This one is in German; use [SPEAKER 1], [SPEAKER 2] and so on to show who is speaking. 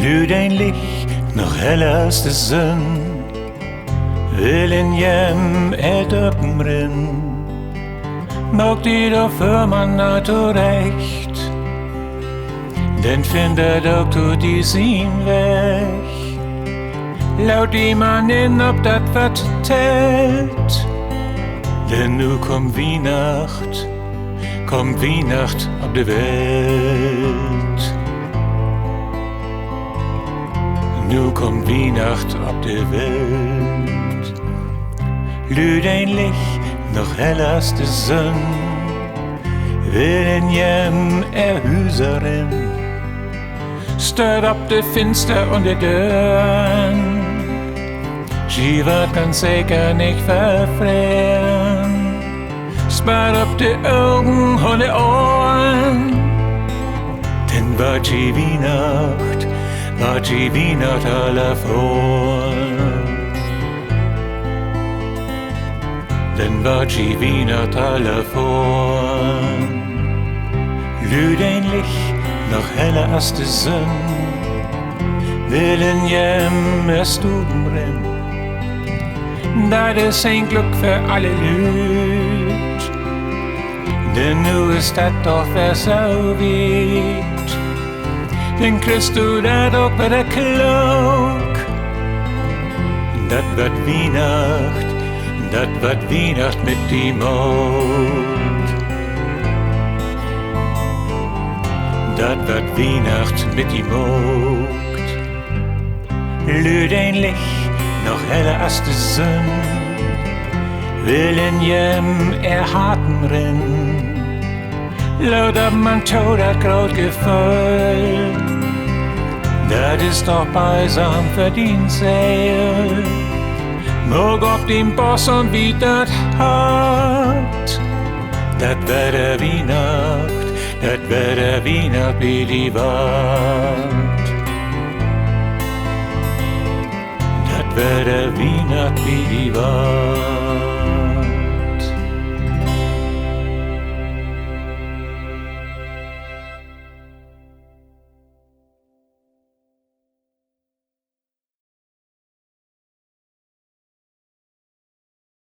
[SPEAKER 1] Lyd een licht nog heller als de zon, wil in hjem døren. Maak die doch für man naturrecht, den findet auch du die sin weg. Laut die man in ob dat wat telt, denn nu kommt Weihnacht auf die Welt. Nu kommt Weihnacht auf die Welt. Lyd een licht nog heller als de zon, wil in hjem huiseren. Stört op de Finster und de Dörren, sie wird ganz sicher nicht verfrieren. Spart op de Augen und de Ohren, denn wird die Weihnacht aller vor. Denn wird die Weihnacht aller vor. Lyd een licht noch heller als de zon, will in hjem Stuben brennen. Dat is een Glück für alle Lüd, denn nu ist dat doch wer so weit. Denn kriegst du dat auch bei der Klok. Dat wird Weihnacht mit die Mond. Dat wird Weihnacht mit die Mond. Lyd een licht noch heller als de zon, will in hjem harten rin. Laut ob man tot hat groot Gefühl, dat ist doch beisam verdient sehr. Moog op die Boss und wie dat hat, dat wär der Weihnacht wie die Wart. Dat wär der Weihnacht wie die Wart.